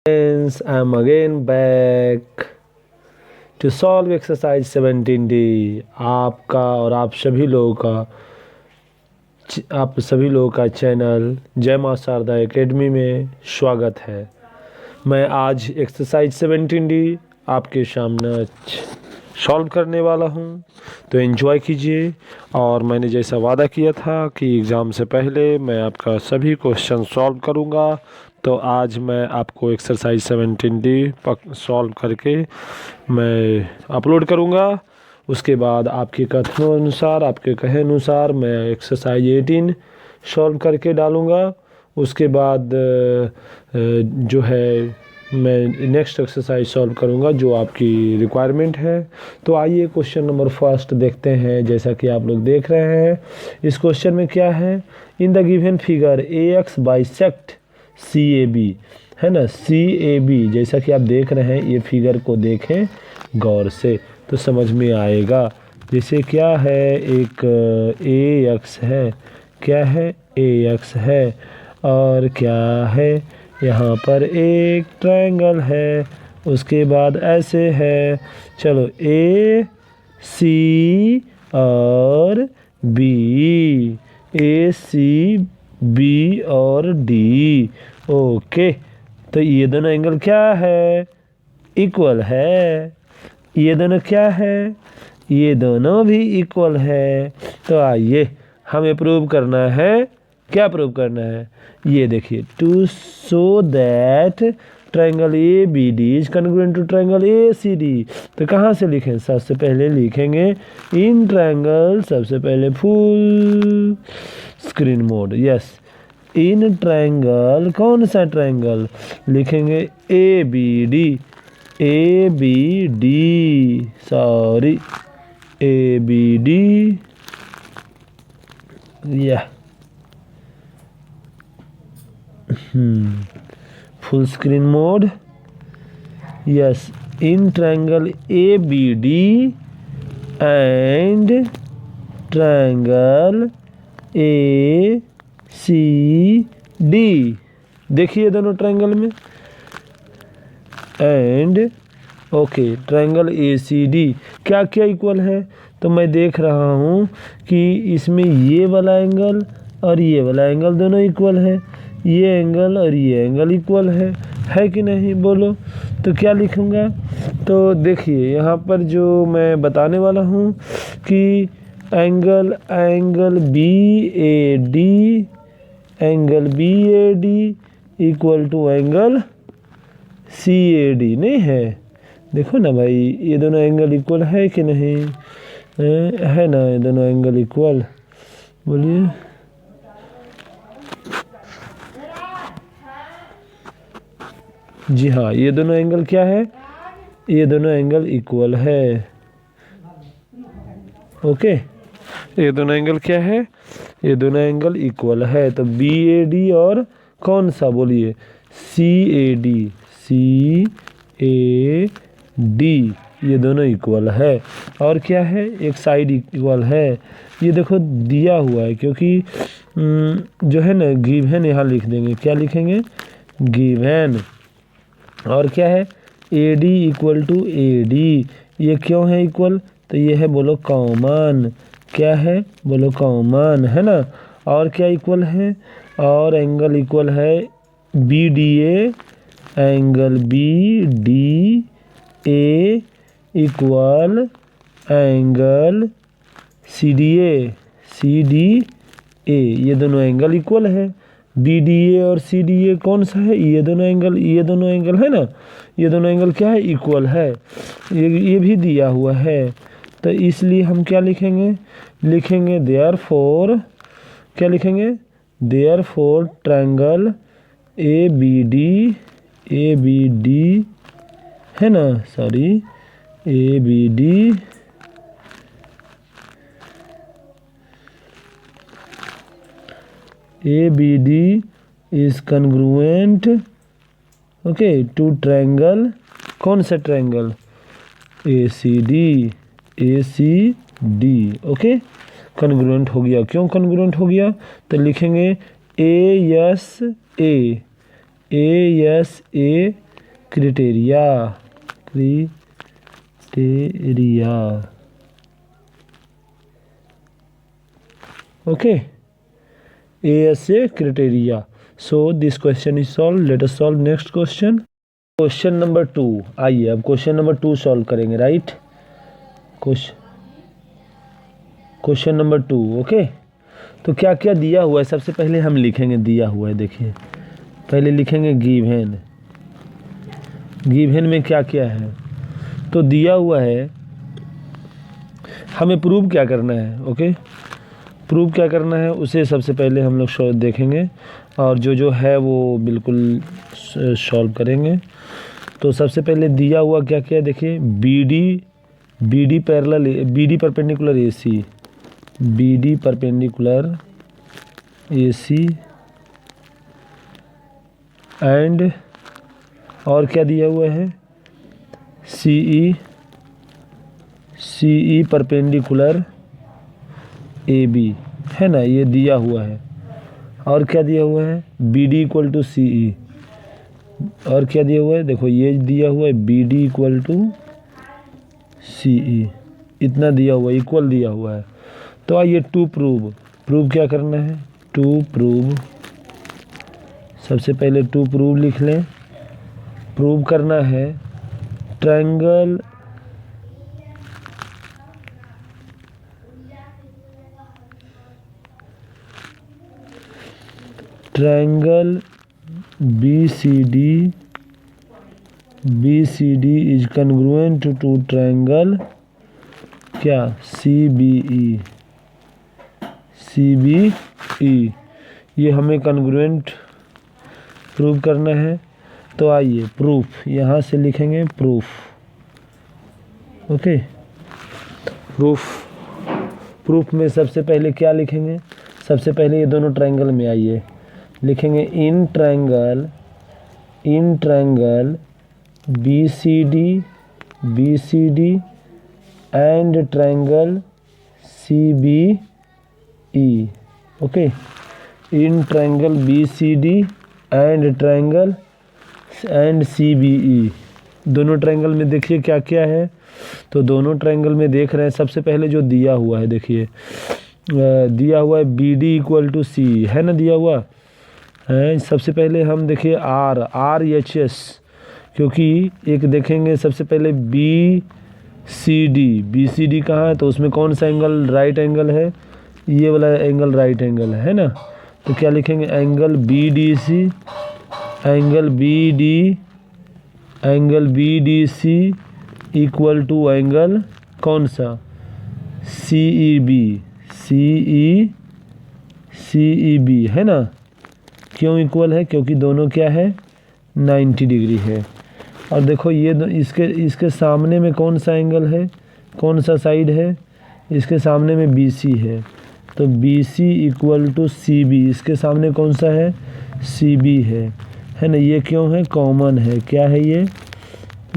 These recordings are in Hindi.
Friends, I'm again back to solve exercise 17D। आपका और आप सभी लोगों का चैनल जय मां शारदा एकेडमी में स्वागत है। मैं आज एक्सरसाइज 17D आपके सामने सॉल्व करने वाला हूं, तो एंजॉय कीजिए। और मैंने जैसा वादा किया था कि एग्ज़ाम से पहले मैं आपका सभी क्वेश्चन सॉल्व करूंगा, तो आज मैं आपको एक्सरसाइज 17D सॉल्व करके मैं अपलोड करूंगा। उसके बाद आपके कथनों अनुसार, आपके कहे अनुसार मैं एक्सरसाइज 18 सॉल्व करके डालूंगा। उसके बाद जो है मैं नेक्स्ट एक्सरसाइज सॉल्व करूंगा जो आपकी रिक्वायरमेंट है। तो आइए क्वेश्चन नंबर फर्स्ट देखते हैं। जैसा कि आप लोग देख रहे हैं, इस क्वेश्चन में क्या है, इन the given figure AX bisect CAB, है ना। CAB जैसा कि आप देख रहे हैं, ये फिगर को देखें गौर से तो समझ में आएगा। जैसे क्या है, एक AX है, क्या है, AX है, और क्या है, यहाँ पर एक ट्रायंगल है। उसके बाद ऐसे है, चलो AC और B, ACB और D। ओके, तो ये दोनों एंगल क्या है, इक्वल है। ये दोनों क्या है, ये दोनों भी इक्वल है। तो आइए हमें प्रूव करना है। क्या प्रूव करना है, ये देखिए, to show that triangle ABD is congruent to triangle ACD। तो कहाँ से लिखें, सबसे पहले लिखेंगे इन ट्रायंगल, सबसे पहले फुल स्क्रीन मोड, यस। इन ट्रायंगल, कौन सा ट्रायंगल, लिखेंगे ABD, सॉरी ABD, या full screen mode, yes. In triangle ABD and triangle ACD, देखिए दोनों ट्रायंगल में, एंड ओके ट्रायंगल ACD क्या क्या इक्वल है। तो मैं देख रहा हूँ कि इसमें ये वाला एंगल और ये वाला एंगल दोनों इक्वल है, ये एंगल और ये एंगल इक्वल है कि नहीं, बोलो। तो क्या लिखूँगा, तो देखिए यहाँ पर जो मैं बताने वाला हूँ कि angle BAD equal to angle CAD नहीं है। देखो ना भाई, ये दोनों एंगल इक्वल है कि नहीं, है ना, ये दोनों एंगल इक्वल, बोलिए। जी हाँ, ये दोनों एंगल क्या है, ये दोनों एंगल इक्वल है। ओके, ये दोनों एंगल क्या है, ये दोनों एंगल इक्वल है। तो BAD और कौन सा, बोलिए, CAD, ये दोनों इक्वल है। और क्या है, एक साइड इक्वल है। ये देखो दिया हुआ है, क्योंकि जो है ना गिवन, यहाँ लिख देंगे, क्या लिखेंगे, गिवन। और क्या है, AD इक्वल टू AD, ये क्यों है इक्वल, तो ये है, बोलो, कॉमन। क्या है, बोलो, कॉमन, है ना। और क्या इक्वल है, और एंगल इक्वल है BDA, angle BDA equal angle CDA, ये दोनों एंगल इक्वल है। BDA और CDA कौन सा है, ये दोनों एंगल है ना, ये दोनों एंगल क्या है, इक्वल है। ये भी दिया हुआ है, तो इसलिए हम क्या लिखेंगे देयरफॉर, क्या लिखेंगे, देयरफॉर ट्रायंगल ABD है ना, sorry ABD is congruent, okay, to triangle, कौन सा ट्रायंगल, ACD, ओके। कॉन्ग्रुएंट हो गया, क्यों कॉन्ग्रुएंट हो गया, तो लिखेंगे ASA क्राइटेरिया, क्राइटेरिया, ओके, ए से criteria. So this question is solve. Let us solve next question. Question number 2, आइए अब क्वेश्चन नंबर 2 सॉल्व करेंगे, राइट। Question number 2, okay. तो क्या क्या दिया हुआ है, सबसे पहले हम लिखेंगे दिया हुआ है। देखिए पहले लिखेंगे गिवन। गिवन में क्या क्या है, तो दिया हुआ है, हमें प्रूव क्या करना है, ओके। प्रूव क्या करना है उसे सबसे पहले हम लोग देखेंगे और जो है वो बिल्कुल सॉल्व करेंगे। तो सबसे पहले दिया हुआ क्या क्या है, देखिए BD perpendicular AC, BD perpendicular AC and और क्या दिया हुआ है, CE परपेंडिकुलर AB, है ना, ये दिया हुआ है। और क्या दिया हुआ है, BD इक्वल टू CE। और क्या दिया हुआ है, देखो ये दिया हुआ है BD इक्वल टू CE, इतना दिया हुआ है, इक्वल दिया हुआ है। तो आइए टू प्रूव क्या करना है, टू प्रूव, सबसे पहले टू प्रूव लिख लें। प्रूव करना है triangle BCD is congruent to triangle क्या, CBE, ये हमें कॉन्ग्रुएंट प्रूव करना है। तो आइए प्रूफ, यहाँ से लिखेंगे प्रूफ, ओके। प्रूफ में सबसे पहले क्या लिखेंगे, सबसे पहले ये दोनों ट्रायंगल में आइए लिखेंगे in triangle BCD and triangle CBE, okay. In triangle BCD and CBE, दोनों ट्रायंगल में देखिए क्या क्या है। तो दोनों ट्रायंगल में देख रहे हैं, सबसे पहले जो दिया हुआ है, देखिए दिया हुआ है BD इक्वल टू C, है ना, दिया हुआ है। सबसे पहले हम देखिए RHS, क्योंकि एक देखेंगे सबसे पहले BCD कहाँ है, तो उसमें कौन सा एंगल राइट एंगल है, ये वाला एंगल राइट एंगल है ना। तो क्या लिखेंगे, angle BDC equal to angle कौन सा, CEB, है ना। क्यों इक्वल है, क्योंकि दोनों क्या है, 90 डिग्री है। और देखो ये इसके सामने में कौन सा एंगल है, कौन सा साइड है, इसके सामने में BC है। तो BC इक्वल टू CB, इसके सामने कौन सा है, CB है ना। ये क्यों है, कॉमन है, क्या है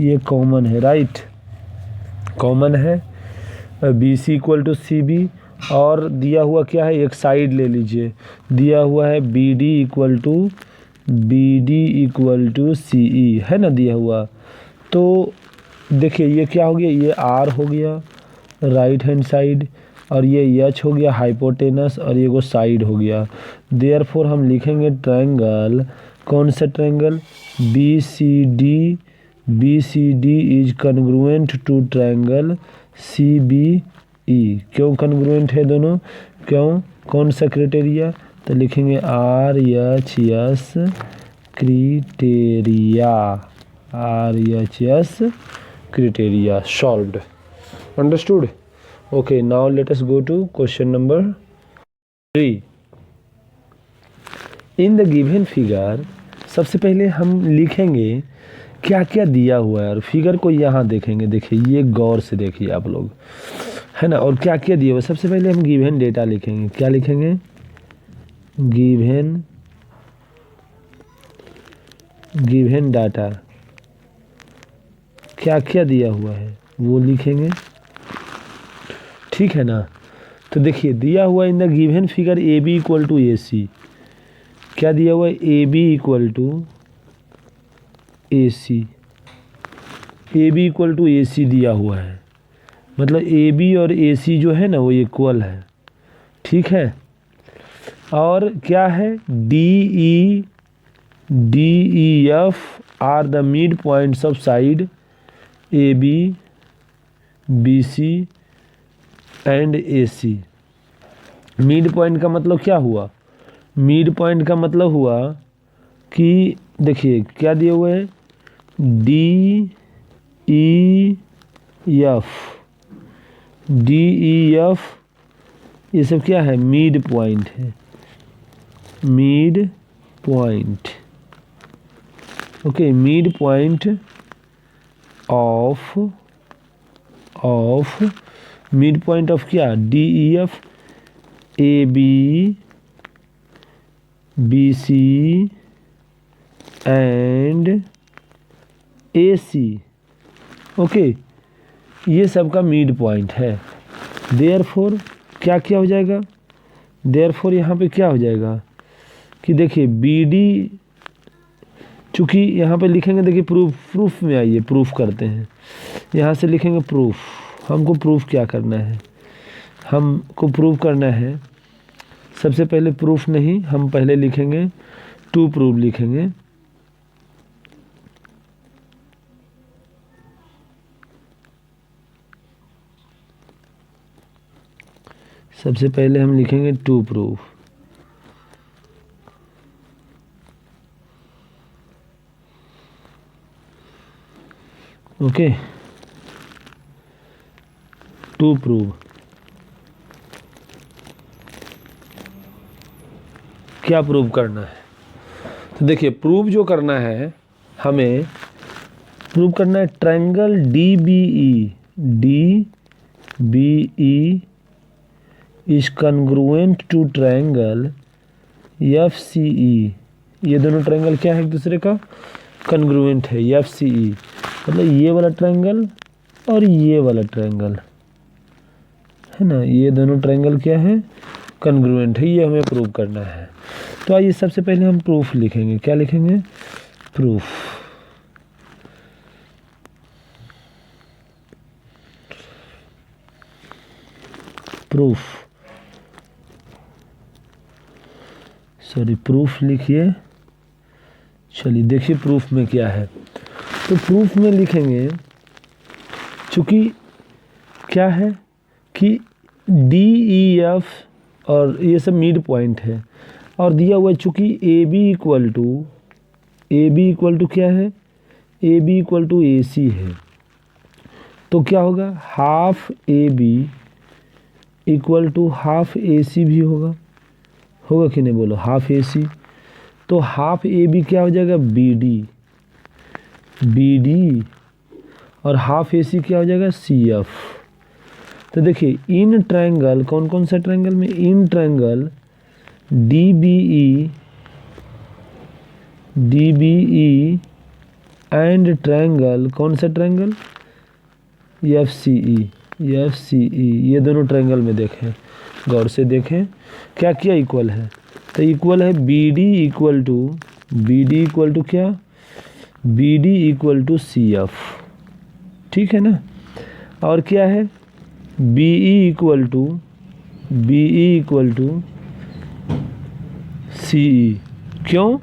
ये कॉमन है, राइट, कॉमन है। BC इक्वल टू CB, और दिया हुआ क्या है, एक साइड ले लीजिए, दिया हुआ है BD इक्वल टू CE, है ना, दिया हुआ। तो देखिए ये क्या हो गया, ये R हो गया राइट हैंड साइड, और ये H हो गया हाइपोटेनस, और ये वो साइड हो गया। देयरफॉर हम लिखेंगे ट्रायंगल, कौन सा triangle, BCD is congruent to triangle CBE। क्यों कॉन्ग्रुएंट है दोनों, क्यों, कौन सा क्राइटेरिया, तो लिखेंगे RHS criteria, solved, understood. Okay, now let us go to question number 3। In the given figure, सबसे पहले हम लिखेंगे क्या क्या दिया हुआ है, और फिगर को यहाँ देखेंगे, देखिए ये गौर से देखिए आप लोग, है ना। और क्या क्या दिया हुआ, सबसे पहले हम गिवन डेटा लिखेंगे, क्या लिखेंगे, गिवन डाटा, क्या क्या दिया हुआ है वो लिखेंगे, ठीक है ना। तो देखिए दिया हुआ in the given figure AB equal to AC, क्या दिया हुआ है, AB equal to AC, A B equal to A C दिया हुआ है, मतलब ए बी और ए सी जो है ना वो इक्वल है, ठीक है। और क्या है, D E F are the mid points of side A B C and A C. Mid point का मतलब क्या हुआ, मिड पॉइंट का मतलब हुआ कि देखिए क्या दिए हुए हैं, डी ई एफ, ये सब क्या है, मिड पॉइंट है, mid point, okay, mid point of mid point of क्या, D E F, A B C and A C, okay, ये सब का मिड पॉइंट है। देयरफॉर क्या क्या हो जाएगा, देयरफॉर यहाँ पे क्या हो जाएगा कि देखिए बी डी, चूँकि यहाँ पे लिखेंगे, देखिए प्रूफ में आइए, प्रूफ करते हैं, यहाँ से लिखेंगे प्रूफ, हमको प्रूफ क्या करना है, हमको प्रूफ करना है, सबसे पहले प्रूफ नहीं, हम पहले लिखेंगे टू प्रूफ लिखेंगे, सबसे पहले हम लिखेंगे to proof, okay, to prove, क्या प्रूव करना है, तो देखिए प्रूव जो करना है, हमें प्रूव करना है triangle D B E is congruent to triangle F C E, ये दोनों ट्रायंगल क्या है, एक दूसरे का कॉन्ग्रुएंट है, एफ सी ई, मतलब ये वाला ट्रायंगल और ये वाला ट्रायंगल है ना, ये दोनों ट्रायंगल क्या है, कॉन्ग्रुएंट है, ये हमें प्रूव करना है। तो आइए सबसे पहले हम प्रूफ लिखेंगे, क्या लिखेंगे, प्रूफ, प्रूफ लिखिए, चलिए देखिए प्रूफ में क्या है, तो प्रूफ में लिखेंगे, चूँकि क्या है कि डी ई एफ और ये सब मिड पॉइंट है, और दिया हुआ है चूँकि ए बी इक्वल टू क्या है, A B equal to A C है, तो क्या होगा, half A B equal to half A C भी होगा कि नहीं, बोलो, हाफ ए सी, तो हाफ ए बी क्या हो जाएगा, बी डी, और हाफ ए सी क्या हो जाएगा, सी एफ। तो देखिए इन ट्रायंगल, कौन कौन सा ट्रायंगल में, in triangle D B E and triangle, कौन सा ट्रायंगल, एफ सी ई, ये दोनों ट्रायंगल में देखें, गौर से देखें क्या क्या इक्वल है, तो इक्वल है बी डी इक्वल टू क्या, B D equal to C F, ठीक है ना, और क्या है, B E equal to C E, क्यों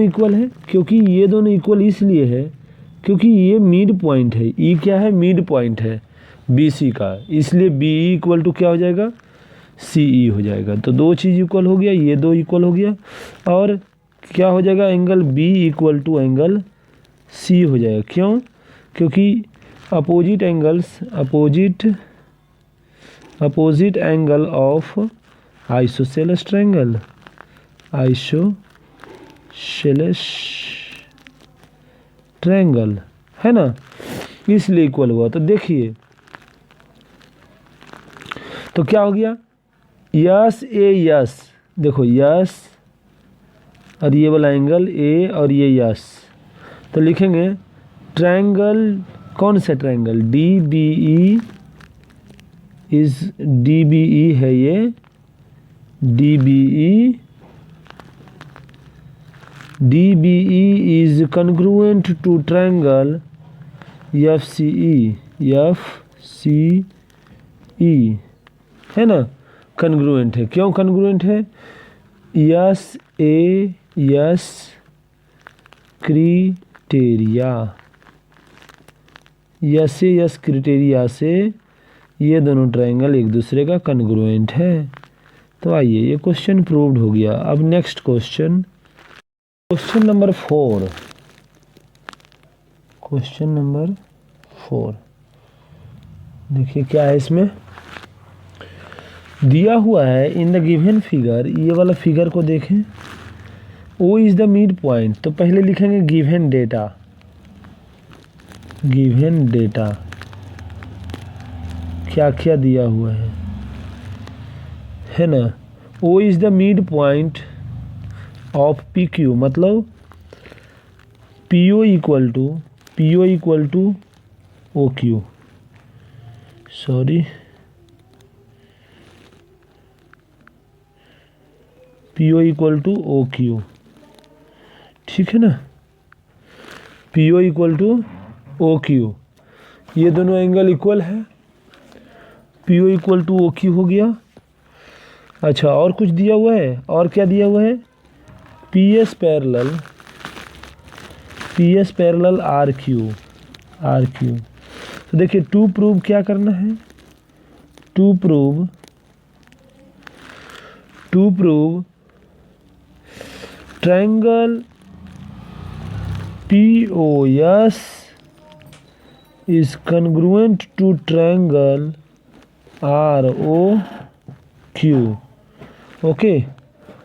इक्वल है, क्योंकि ये दोनों इक्वल इसलिए है क्योंकि ये मिड पॉइंट है, ई क्या है, मिड पॉइंट है बी सी का, इसलिए बी ई इक्वल टू क्या हो जाएगा, सी ई हो जाएगा, तो दो चीज़ इक्वल हो गया, ये दो इक्वल हो गया, और क्या हो जाएगा, angle B equal to angle C हो जाएगा, क्यों, क्योंकि opposite angle of isosceles triangle है ना, इसलिए इक्वल हुआ। तो देखिए तो क्या हो गया, यस ए यस, देखो यस और ये वाला एंगल ए और ये यस, तो लिखेंगे ट्रायंगल, कौन सा ट्रायंगल, डी बी ई है, ये D B E is congruent to triangle F C E है ना, कन्ग्रुएंट है। क्यों कन्ग्रुएंट है? S A S criteria, S A S criteria से ये दोनों ट्रायंगल एक दूसरे का कन्ग्रुएंट है। तो आइए, ये क्वेश्चन प्रूव्ड हो गया। अब next question, question number 4। Question number 4 देखिए क्या है इसमें दिया हुआ है। इन द गिवन फिगर, ये वाला फिगर को देखें। O is the mid point, तो पहले लिखेंगे गिवन डेटा, गिवन डेटा क्या क्या दिया हुआ है ना। O is the mid point of P Q, मतलब P O equal to O Q, sorry P O equal to O Q, ठीक है ना। P O equal to O Q, ये दोनों एंगल इक्वल है, P O equal to O Q हो गया। अच्छा, और कुछ दिया हुआ है, और क्या दिया हुआ है? P S parallel R Q. तो देखिए, टू प्रूव क्या करना है? To prove triangle POS is congruent to triangle ROQ, okay.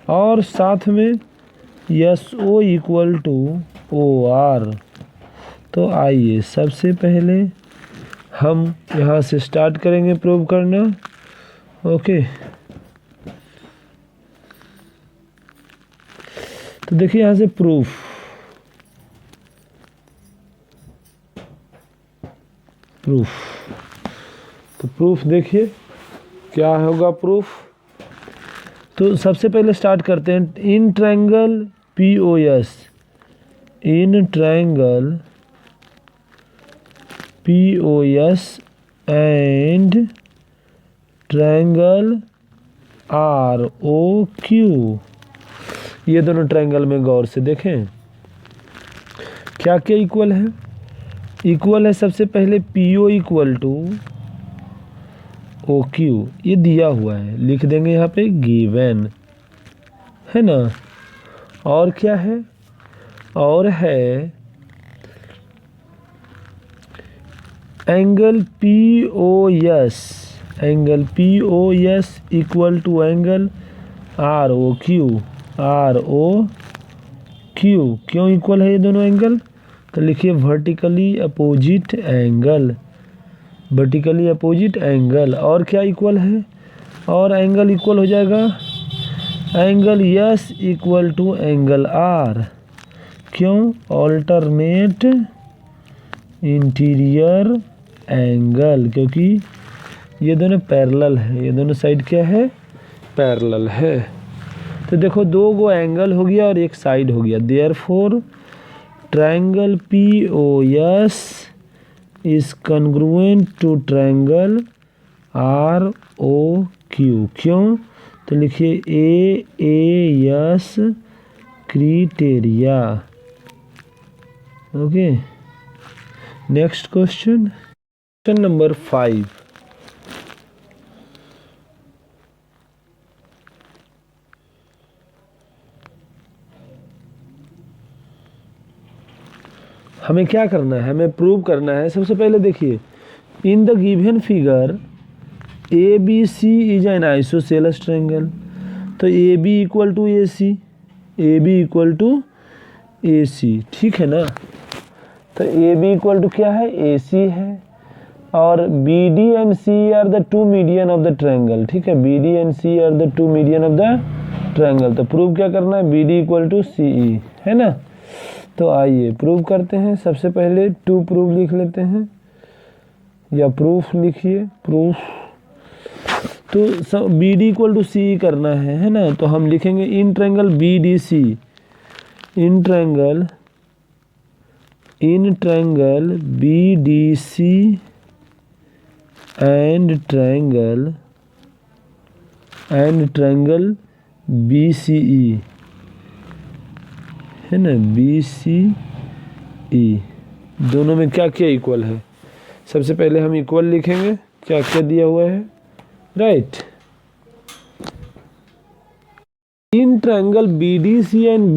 और साथ में SO इक्वल टू OR। तो आइए, सबसे पहले हम यहाँ से स्टार्ट करेंगे प्रूव करना, ओके। तो देखिए यहाँ से प्रूफ, तो प्रूफ देखिए क्या होगा प्रूफ। तो सबसे पहले स्टार्ट करते हैं। In triangle POS, in triangle POS and triangle ROQ, ये दोनों ट्रायंगल में गौर से देखें क्या क्या इक्वल है। इक्वल है सबसे पहले PO इक्वल टू OQ, ये दिया हुआ है, लिख देंगे यहाँ पे गिवन, है ना। और क्या है? और है angle POS, equal to angle ROQ। क्यों इक्वल है ये दोनों एंगल? तो लिखिए वर्टिकली अपोजिट एंगल। और क्या इक्वल है? और एंगल इक्वल हो जाएगा angle S equal to angle R। क्यों? ऑल्टरनेट इंटीरियर एंगल, क्योंकि ये दोनों पैरेलल है, ये दोनों साइड क्या है? पैरेलल है। तो देखो, दो गो एंगल हो गया और एक साइड हो गया। Therefore triangle POS is congruent to triangle ROQ। क्यों? तो लिखिए AAS criteria, okay. Next question number 5। हमें क्या करना है? हमें प्रूव करना है। सबसे पहले देखिए, इन the given figure ABC is an isosceles triangle. तो AB इक्वल टू AC, ठीक है ना। तो AB इक्वल टू क्या है? AC है। और BD and C are the two median of the triangle, ठीक है। BD and C are the two median of the triangle. तो प्रूव क्या करना है? BD इक्वल टू CE, है ना। तो आइए प्रूव करते हैं। सबसे पहले टू प्रूव लिख लेते हैं, या प्रूफ लिखिए, प्रूफ। तो सब BD इक्वल टू CE करना है ना। तो हम लिखेंगे in triangle BDC, in triangle in triangle BDC and triangle BCE है ना, BCE दोनों में क्या क्या इक्वल है। सबसे पहले हम इक्वल लिखेंगे, क्या क्या दिया हुआ है, right. In triangle BDC and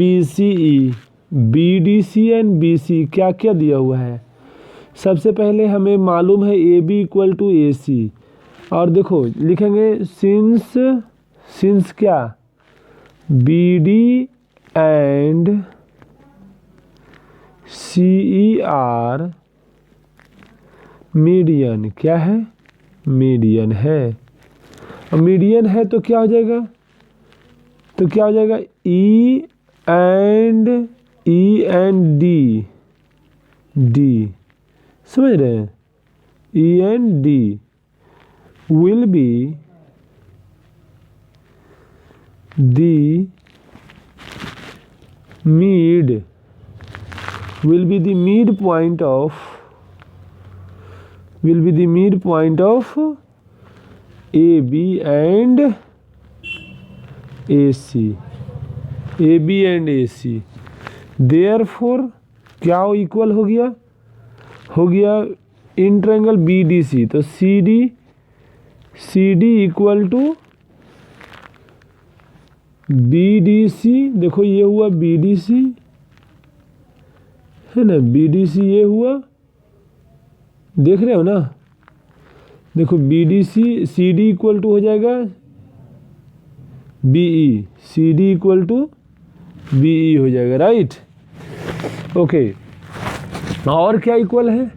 BC क्या क्या दिया हुआ है। सबसे पहले हमें मालूम है AB इक्वल टू AC, और देखो लिखेंगे सिंस क्या, BD and CE are median, क्या है, मीडियन है। और मीडियन है तो क्या हो जाएगा, E एंड D समझ रहे हैं, E and D will be the midpoint of AB and AC। Therefore क्या इक्वल हो गया इन ट्रायंगल BDC, तो CD इक्वल टू BDC। देखो ये हुआ BDC है ना, BDC ये हुआ, देख रहे हो ना, देखो BDC CD इक्वल टू हो जाएगा BE, CD equal to BE हो जाएगा, राइट। ओके, और क्या इक्वल है,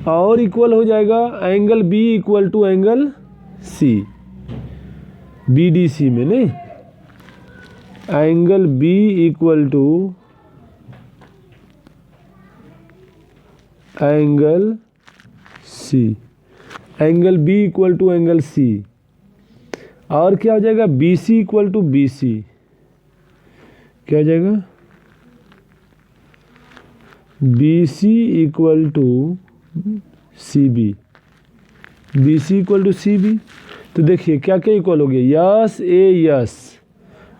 और इक्वल हो जाएगा angle B equal to angle C, BDC में नहीं, angle B equal to angle C, angle B equal to angle C। और क्या हो जाएगा, BC इक्वल टू BC, क्या हो जाएगा, BC equal to CB, BC equal to CB। तो देखिए क्या क्या इक्वल हो गया, यस ए यस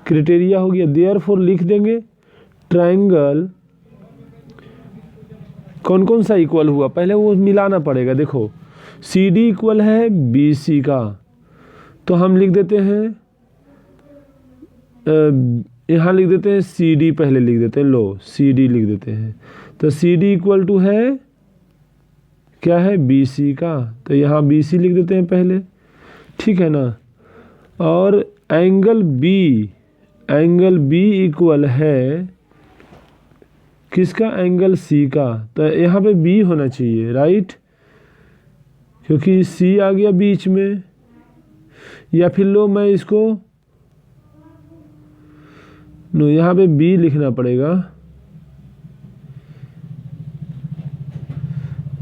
क्राइटेरिया हो गया। देयरफॉर लिख देंगे ट्रायंगल कौन कौन सा इक्वल हुआ, पहले वो मिलाना पड़ेगा। देखो CD इक्वल है BC का, तो हम लिख देते हैं, यहाँ लिख देते हैं CD, पहले लिख देते हैं, लो CD लिख देते हैं। तो CD इक्वल टू है क्या है, BC का, तो यहाँ BC लिख देते हैं पहले, ठीक है ना। और एंगल B इक्वल है किसका, एंगल C का, तो यहाँ पे B होना चाहिए, राइट, क्योंकि C आ गया बीच में। या फिर लो मैं इसको, नो यहाँ पे B लिखना पड़ेगा,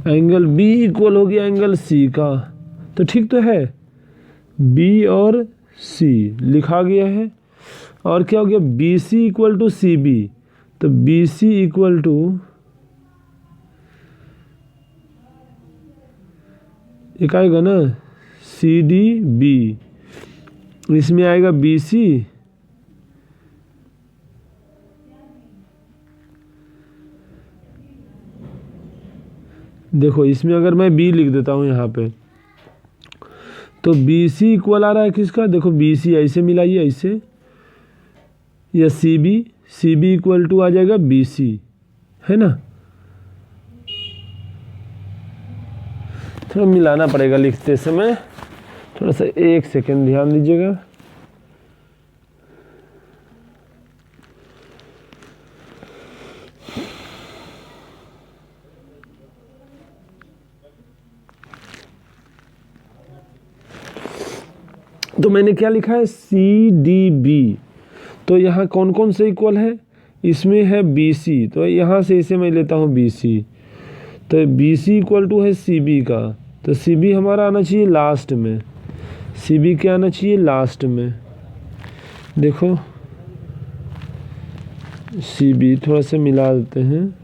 एंगल B इक्वल हो गया एंगल C का, तो ठीक तो है, B और C लिखा गया है। और क्या हो गया, BC इक्वल टू CB, तो BC इक्वल टू एक आएगा ना CDB, इसमें आएगा BC, देखो इसमें अगर मैं B लिख देता हूँ यहाँ पे, तो BC इक्वल आ रहा है किसका, देखो BC ऐसे मिलाइए ऐसे, या CB इक्वल टू आ जाएगा BC, है ना। थोड़ा मिलाना पड़ेगा लिखते समय, थोड़ा सा एक सेकेंड ध्यान दीजिएगा। तो मैंने क्या लिखा है, CDB, तो यहाँ कौन कौन से इक्वल है, इसमें है BC, तो यहाँ से इसे मैं लेता हूँ BC, तो BC इक्वल टू है CB का, तो CB हमारा आना चाहिए लास्ट में, CB क्या आना चाहिए लास्ट में। देखो CB थोड़ा सा मिला देते हैं,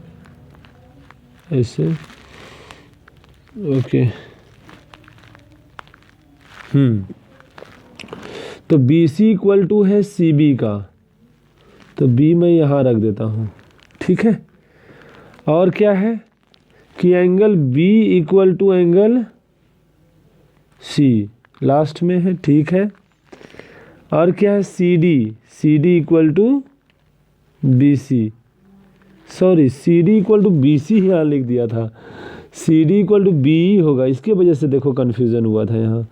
ऐसे, ओके। तो बी सी इक्वल टू है सी बी का, तो बी मैं यहाँ रख देता हूँ, ठीक है। और क्या है कि angle B equal to angle C last में है, ठीक है। और क्या है C D equal to B C, sorry C D equal to B C यहाँ लिख दिया था, C D equal to B E होगा, इसके वजह से देखो कन्फ्यूज़न हुआ था यहाँ।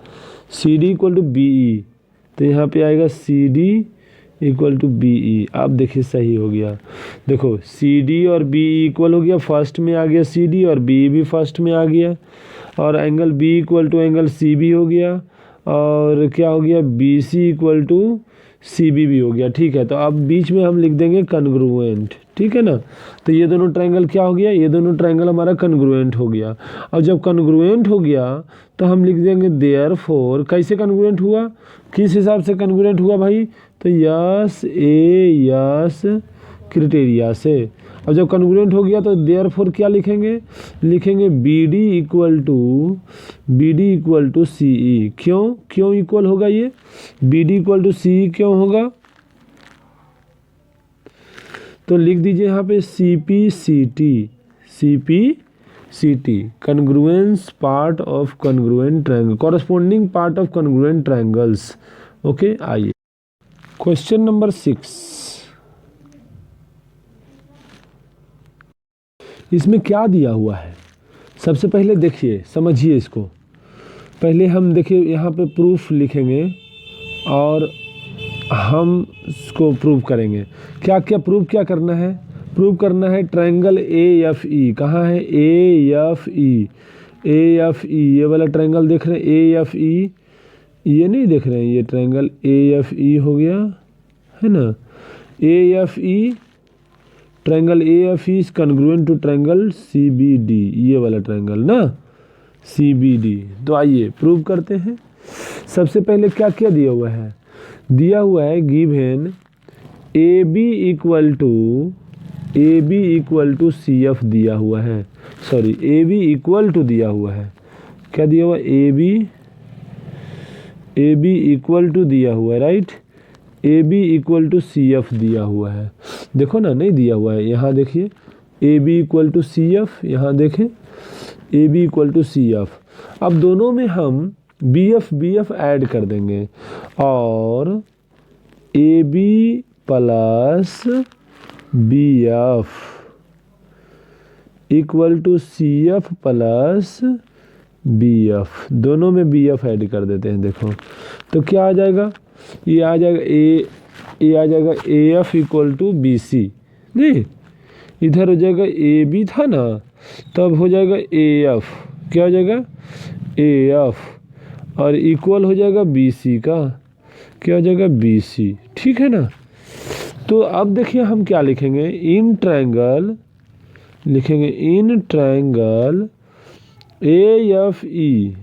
C D equal to B E, तो यहाँ पे आएगा C D equal to B E. आप देखिए सही हो गया, देखो सी डी और बी इक्वल हो गया, फर्स्ट में आ गया सी डी और बी भी फर्स्ट में आ गया, और angle B equal to angle C B हो गया, और क्या हो गया B C equal to C B भी हो गया, ठीक है। तो अब बीच में हम लिख देंगे कन्ग्रुएंट, ठीक है ना। तो ये दोनों ट्रायंगल क्या हो गया, ये दोनों ट्रायंगल हमारा कन्ग्रुएंट हो गया। और जब कन्ग्रुएंट हो गया तो हम लिख देंगे देयरफॉर, कैसे कन्ग्रुएंट हुआ, किस हिसाब से कन्ग्रुएंट हुआ भाई, तो यस ए यस क्राइटेरिया से। अब जब कन्ग्रुएंट हो गया तो देयरफॉर क्या लिखेंगे, लिखेंगे B D equal to C E. क्यों इक्वल होगा ये, B D equal to C E क्यों होगा, तो लिख दीजिए यहाँ पे C P C T, congruence part of congruent triangle, corresponding part of congruent triangles. Okay, आइए क्वेश्चन नंबर 6। इसमें क्या दिया हुआ है, सबसे पहले देखिए समझिए इसको। पहले हम देखिए यहाँ पे प्रूफ लिखेंगे और हम इसको प्रूव करेंगे। क्या क्या प्रूव क्या करना है, प्रूव करना है ट्रायंगल ए एफ ई। कहाँ है ए एफ ई, ये वाला ट्रायंगल देख रहे हैं ए एफ ई, ये नहीं देख रहे हैं, ये ट्रायंगल ए एफ ई हो गया है ना। A F E, triangle A F E is congruent to triangle C B D, ये वाला ट्रायंगल ना सी बी डी। तो आइए प्रूव करते हैं। सबसे पहले क्या क्या दिया हुआ है, दिया हुआ है given A B equal to C F दिया हुआ है, sorry A B equal to दिया हुआ है, क्या दिया हुआ ए बी इक्वल टू दिया हुआ है, right. A B equal to C F दिया हुआ है, देखो ना नहीं दिया हुआ है, यहाँ देखिए A B equal to C F, यहाँ देखें A B equal to C F. अब दोनों में हम बी एफ ऐड कर देंगे, और A B plus B F equal to C F plus B F, दोनों में बी एफ ऐड कर देते हैं। देखो तो क्या आ जाएगा, ये आ जाएगा ए आ जाएगा A F equal to B C, नहीं इधर हो जाएगा ए बी था ना, तब हो जाएगा ए एफ, क्या हो जाएगा ए एफ, और इक्वल हो जाएगा बी सी का, क्या हो जाएगा बी सी, ठीक है ना। तो अब देखिए हम क्या लिखेंगे, इन ट्रायंगल लिखेंगे, in triangle A F E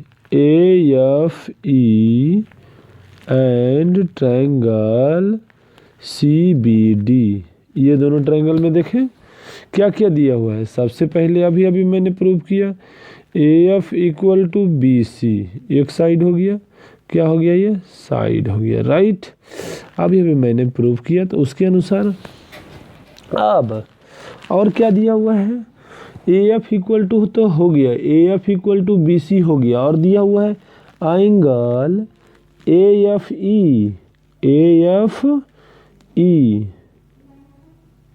and triangle C B D, ये दोनों ट्रायंगल में देखें क्या क्या दिया हुआ है। सबसे पहले अभी मैंने प्रूव किया A F equal to B C, एक साइड हो गया, क्या हो गया ये साइड हो गया, राइट। अभी मैंने प्रूव किया तो उसके अनुसार अब और क्या दिया हुआ है, ए एफ इक्वल टू तो हो गया, A F equal to B C हो गया, और दिया हुआ है angle A F E,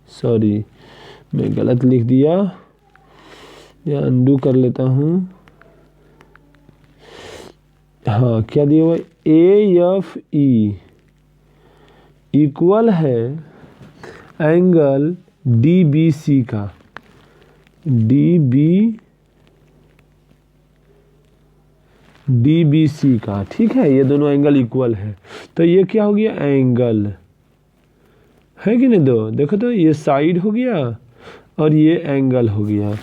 sorry मैं गलत लिख दिया, या अंडू कर लेता हूँ। हाँ क्या दिया हुआ है, ए एफ ई इक्वल है एंगल डी बी सी का, डी बी सी का, ठीक है। ये दोनों एंगल इक्वल है, तो ये क्या हो गया एंगल है कि नहीं, दो देखो तो ये साइड हो गया और ये एंगल हो गया।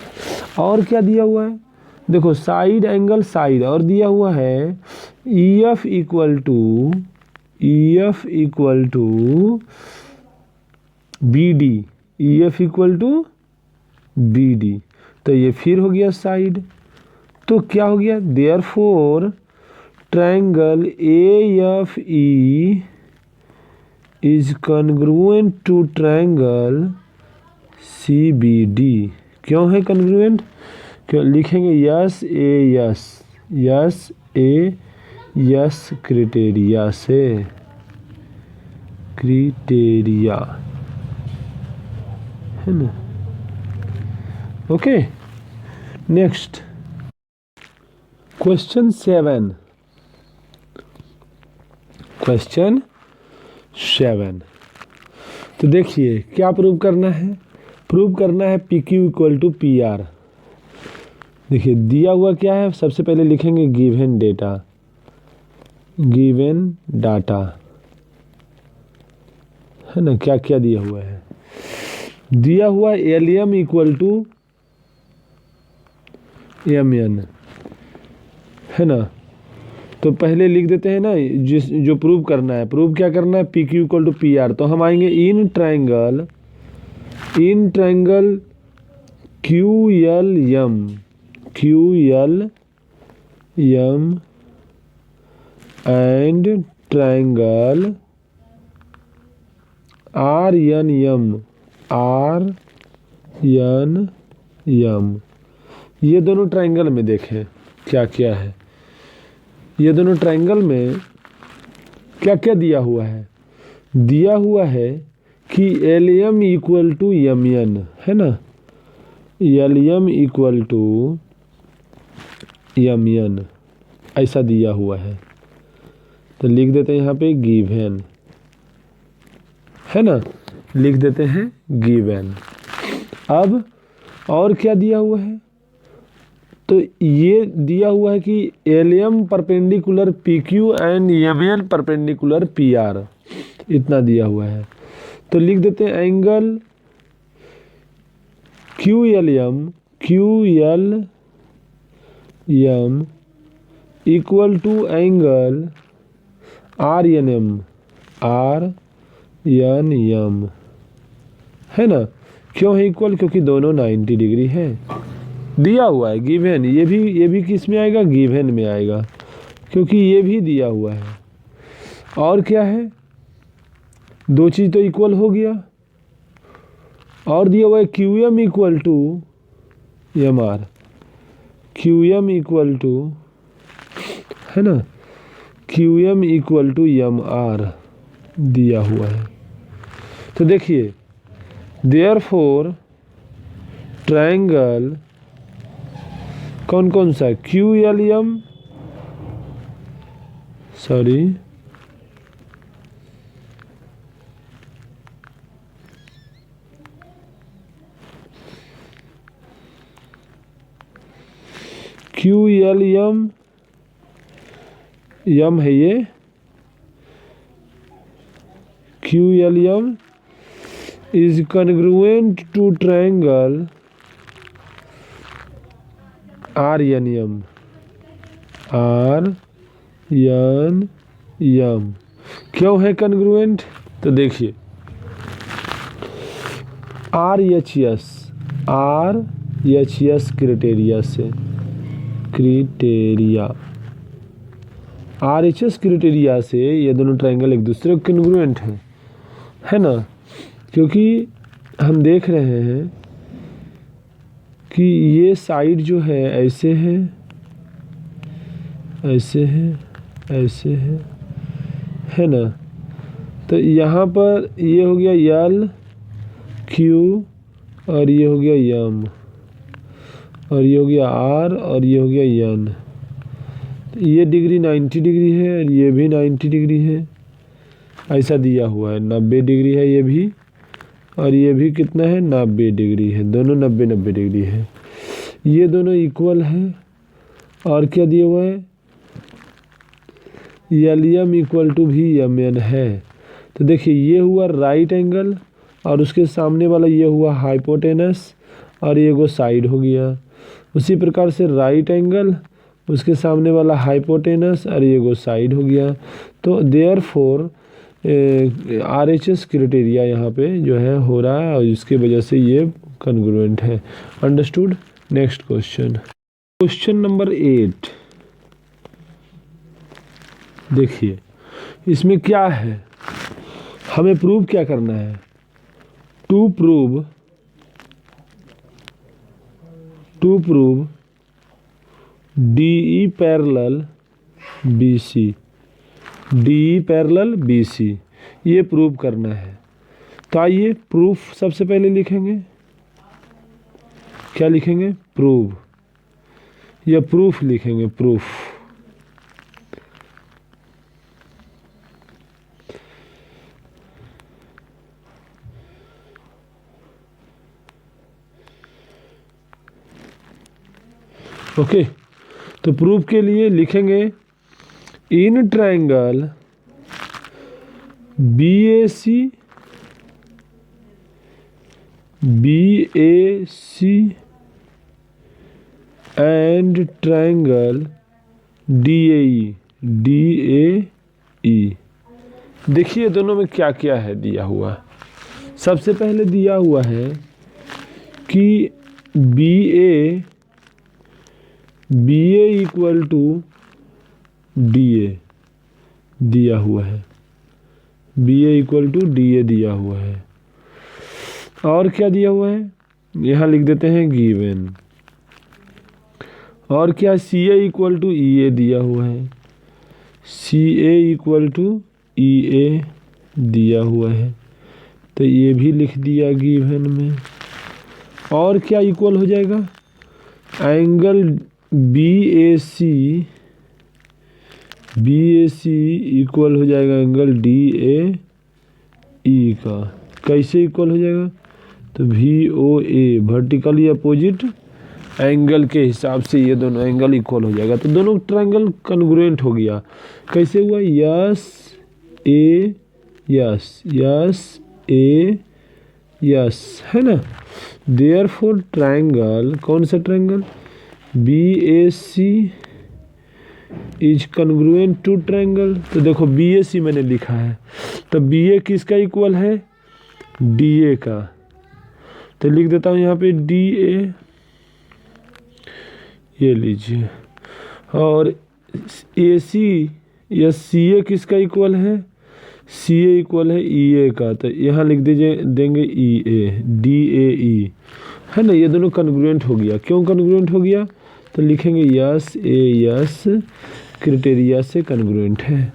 और क्या दिया हुआ है, देखो साइड एंगल साइड, और दिया हुआ है E F equal to B D, E F equal to B D, तो ये फिर हो गया साइड। तो क्या हो गया, therefore triangle AFE is congruent to triangle CBD। क्यों है कॉन्ग्रुएंट, क्यों लिखेंगे यस ए यस क्राइटेरिया से, क्राइटेरिया है ना। Okay, next question 7। क्वेश्चन 7, तो देखिए क्या प्रूव करना है, प्रूव करना है PQ इक्वल टू PR। देखिए दिया हुआ क्या है, सबसे पहले लिखेंगे गिवन डेटा, गिवन डाटा है ना। क्या क्या दिया हुआ है, दिया हुआ LM इक्वल टू MN है ना। तो पहले लिख देते हैं ना, जो प्रूव करना है, प्रूव क्या करना है, PQ इक्वल टू PR। तो हम आएंगे in triangle QLM and triangle RNM। ये दोनों ट्रायंगल में देखें क्या क्या है, ये दोनों ट्रायंगल में क्या क्या दिया हुआ है। दिया हुआ है कि LM इक्वल टू MN है ना, LM इक्वल टू MN ऐसा दिया हुआ है। तो लिख देते हैं यहाँ पे गिवन है ना, लिख देते हैं गिवन। अब और क्या दिया हुआ है, तो ये दिया हुआ है कि LM perpendicular PQ and MN perpendicular PR, इतना दिया हुआ है। तो लिख देते हैं angle QLM equal to angle RNM है ना। क्यों है इक्वल, क्योंकि दोनों 90 डिग्री है, दिया हुआ है गिवन। ये भी किस में आएगा, गिवन में आएगा, क्योंकि ये भी दिया हुआ है। और क्या है, दो चीज़ तो इक्वल हो गया, और दिया हुआ है QM equal to MR, QM equal to है ना, QM इक्वल टू MR दिया हुआ है। तो देखिए देयरफॉर ट्रायंगल कौन कौन सा है, QLM यम है ये, QLM is congruent to triangle RNM। क्यों है कॉन्ग्रुएंट, तो देखिए RHS क्राइटेरिया से, RHS क्राइटेरिया से ये दोनों ट्रायंगल एक दूसरे के कॉन्ग्रुएंट है ना। क्योंकि हम देख रहे हैं कि ये साइड जो है ऐसे है, ऐसे है ना। तो यहाँ पर ये हो गया L Q और ये हो गया M और ये हो गया R और ये हो गया N। तो ये डिग्री 90 डिग्री है और ये भी 90 डिग्री है, ऐसा दिया हुआ है। 90 डिग्री है ये भी, और ये भी कितना है, 90 डिग्री है, दोनों 90 डिग्री है। ये दोनों इक्वल है। और क्या दिया हुआ है, LM इक्वल टू भी MN है। तो देखिए ये हुआ राइट एंगल और उसके सामने वाला ये हुआ हाइपोटेनस और ये वो साइड हो गया। उसी प्रकार से राइट एंगल, उसके सामने वाला हाइपोटेनस और ये वो साइड हो गया। तो देयरफॉर RHS क्राइटेरिया यहाँ पे जो है हो रहा है और इसकी वजह से ये कन्ग्रुएंट है। Understood. Next question, question number 8। देखिए इसमें क्या है, हमें प्रूव क्या करना है। To prove DE parallel BC, DE parallel BC, ये प्रूव करना है। तो आइए प्रूफ सबसे पहले लिखेंगे। क्या लिखेंगे? प्रूव या प्रूफ लिखेंगे, प्रूफ। ओके, तो प्रूफ के लिए लिखेंगे in triangle BAC and triangle DAE। देखिए दोनों में क्या क्या है दिया हुआ। सबसे पहले दिया हुआ है कि BA इक्वल टू DA दिया हुआ है, BA इक्वल टू DA दिया हुआ है। और क्या दिया हुआ है, यहाँ लिख देते हैं गिवन। और क्या, CA इक्वल टू EA दिया हुआ है, CA इक्वल टू EA दिया हुआ है, तो ये भी लिख दिया गिवन में। और क्या इक्वल हो जाएगा, एंगल BAC इक्वल हो जाएगा एंगल DAE का। कैसे इक्वल हो जाएगा, तो VOA वर्टिकली अपोजिट एंगल के हिसाब से ये दोनों एंगल इक्वल हो जाएगा। तो दोनों ट्रायंगल कन्ग्रुएंट हो गया। कैसे हुआ, यस है ना। देयरफॉर ट्रायंगल, कौन सा triangle, BAC is congruent to triangle. तो देखो BAC मैंने लिखा है, तो BA किसका इक्वल है, DA का। तो लिख देता हूँ यहाँ पे DA, ये लीजिए। और AC या CA किसका इक्वल है, CA इक्वल है EA का। तो यहाँ लिख दीजिए, देंगे DAE है ना। ये दोनों कन्ग्रुएंट हो गया। क्यों कन्ग्रुएंट हो गया, तो लिखेंगे यस क्राइटेरिया से कन्ग्रुएंट है।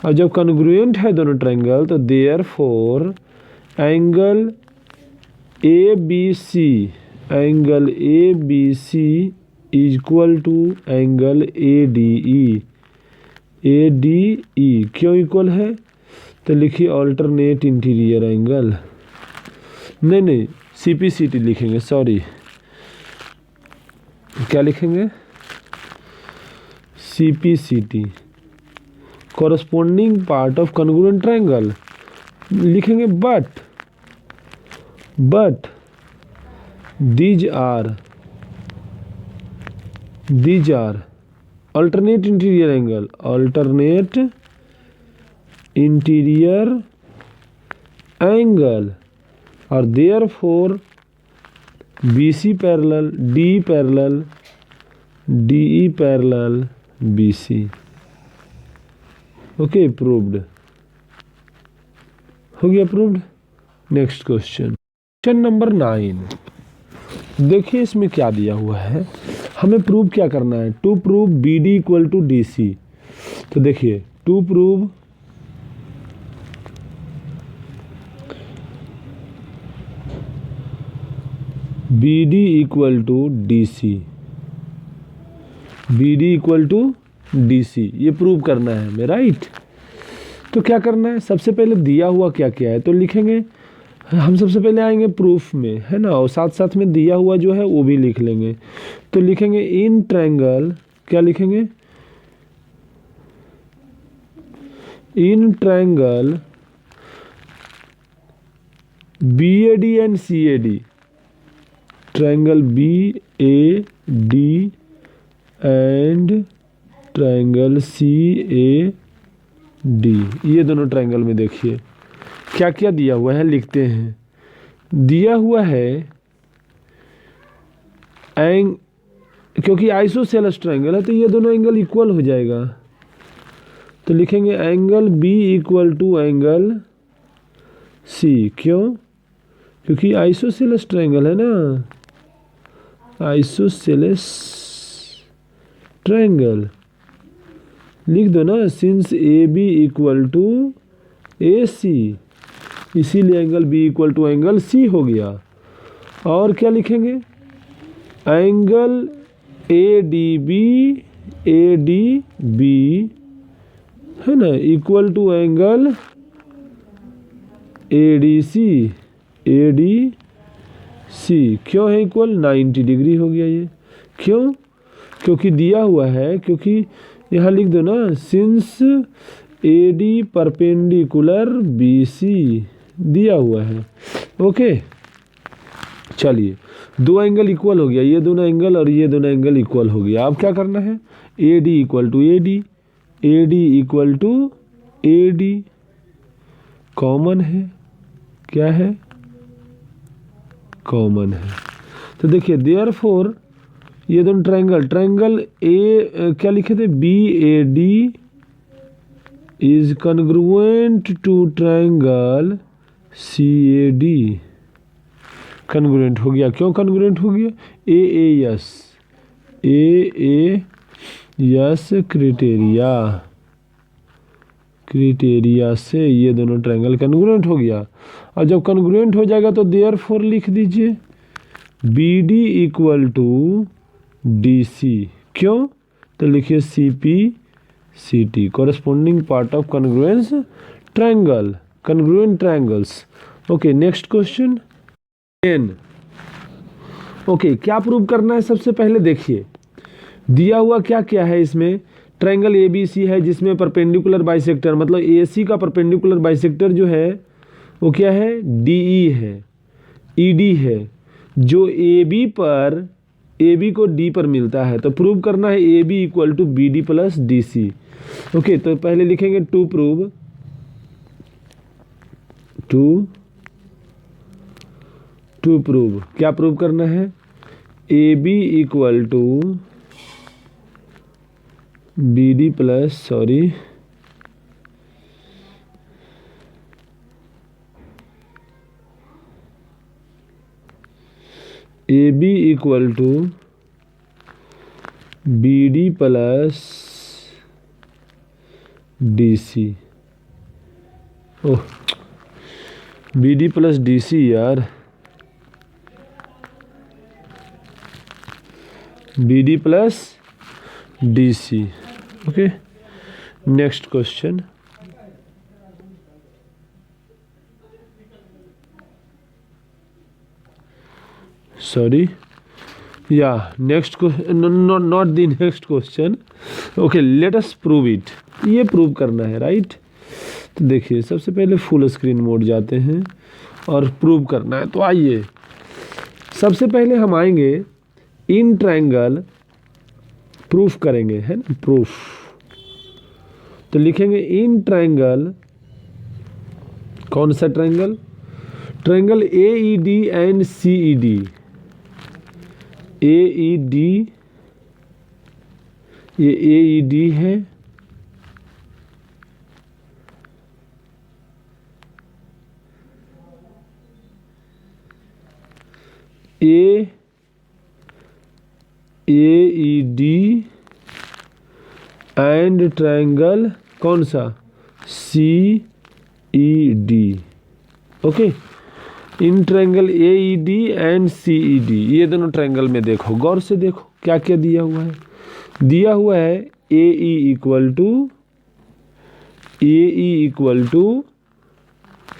और जब कन्ग्रुएंट है दोनों ट्रायंगल, तो therefore angle ABC is equal to angle ADE। क्यों इक्वल है, तो लिखिए अल्टरनेट इंटीरियर एंगल, नहीं CPCT लिखेंगे, सॉरी क्या लिखेंगे, CPCT corresponding part of congruent triangle लिखेंगे। But these are alternate interior angle और therefore BC parallel DE parallel BC। Okay, proved हो गया, प्रूव्ड। Next question number 9। देखिए इसमें क्या दिया हुआ है, हमें प्रूव क्या करना है। To prove BD equal to DC। तो देखिए to prove BD equal to DC, ये प्रूव करना है हमें, राइट। तो क्या करना है, सबसे पहले दिया हुआ क्या क्या है, तो लिखेंगे। हम सबसे पहले आएंगे प्रूफ में, है ना, और साथ साथ में दिया हुआ जो है वो भी लिख लेंगे। तो लिखेंगे इन ट्रायंगल, क्या लिखेंगे, in triangle BAD and CAD, triangle BAD and triangle CAD, ये दोनों ट्रायंगल में देखिए क्या क्या दिया हुआ है, लिखते हैं। दिया हुआ है एंग क्योंकि आइसोसेलेस ट्रायंगल है तो ये दोनों एंगल इक्वल हो जाएगा, तो लिखेंगे angle B equal to angle C. क्यों? क्योंकि आइसोसेलेस ट्रायंगल है ना, आइसोसेलेस ट्रायंगल लिख दो ना, since A B equal to A C, इसीलिए angle B equal to angle C हो गया। और क्या लिखेंगे? एंगल ए डी बी है ना equal to angle A D C. क्यों है इक्वल? 90 डिग्री हो गया ये। क्यों? क्योंकि दिया हुआ है, क्योंकि यहाँ लिख दो ना, since A D perpendicular B C दिया हुआ है। ओके, चलिए दो एंगल इक्वल हो गया, ये दोनों एंगल और ये दोनों एंगल इक्वल हो गया। अब क्या करना है? A D equal to A D equal to A D common है। क्या है? कॉमन है। तो देखिए देयरफॉर ये दोनों ट्रायंगल ए क्या लिखे थे? B A D is congruent to triangle C A D. Congruent हो गया। क्यों कन्ग्रुएंट हो गया? ए यस क्राइटेरिया से ये दोनों ट्रायंगल कन्ग्रुएंट हो गया। और जब कन्ग्रुएंट हो जाएगा तो देयरफॉर लिख दीजिए B D equal to D C. क्यों? तो लिखिए C P C T, corresponding part of congruence triangle, congruent triangles. Okay, next question 10। Okay, क्या प्रूव करना है? सबसे पहले देखिए दिया हुआ क्या क्या है इसमें। ट्रायंगल ए बी सी है जिसमें परपेंडिकुलर बाइसेक्टर, मतलब ए सी का परपेंडिकुलर बाइसेक्टर जो है वो क्या है? डी ई है, ई डी है, जो ए बी पर ए बी को डी पर मिलता है। तो प्रूव करना है A B equal to B D plus D C. Okay, तो पहले लिखेंगे टू प्रूव। क्या प्रूव करना है? A B equal to B D plus A B equal to B D plus D C. Oh, B D plus D C यार, B D plus D C. Okay, next question next not the next question. Okay, let us prove it. ये प्रूव करना है, राइट? तो देखिए सबसे पहले फुल स्क्रीन मोड जाते हैं और प्रूव करना है। तो आइए सबसे पहले हम आएंगे इन ट्रायंगल, प्रूफ करेंगे, है ना, प्रूफ। तो लिखेंगे इन ट्रायंगल, कौन सा triangle? Triangle A E D and C E D. A E D, ये ए ई डी है, A E D and triangle कौन सा? C E D. Okay, in triangle A E D and C E D, ये दोनों ट्रायंगल में देखो, गौर से देखो क्या क्या दिया हुआ है। दिया हुआ है A E equal to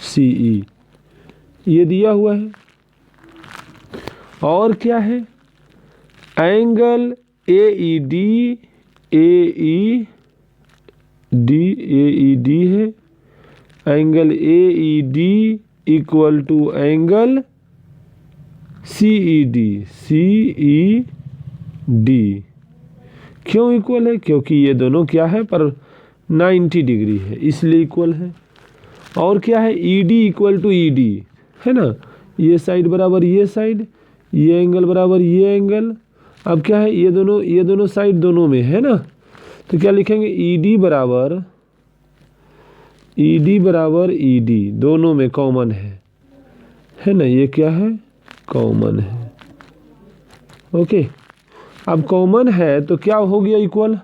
C E, ये दिया हुआ है। और क्या है? एंगल ए ई डी है, angle A E D equal to angle C E D. क्यों इक्वल है? क्योंकि ये दोनों क्या है? पर 90 डिग्री है, इसलिए इक्वल है। और क्या है? E D equal to E D, है ना, ये साइड बराबर ये साइड, ये एंगल बराबर ये एंगल, अब क्या है, ये दोनों साइड दोनों में है ना, तो क्या लिखेंगे, ED बराबर ED, दोनों में कॉमन है ना, ये क्या है, कॉमन है। ओके, अब कॉमन है तो क्या हो गया, इक्वल।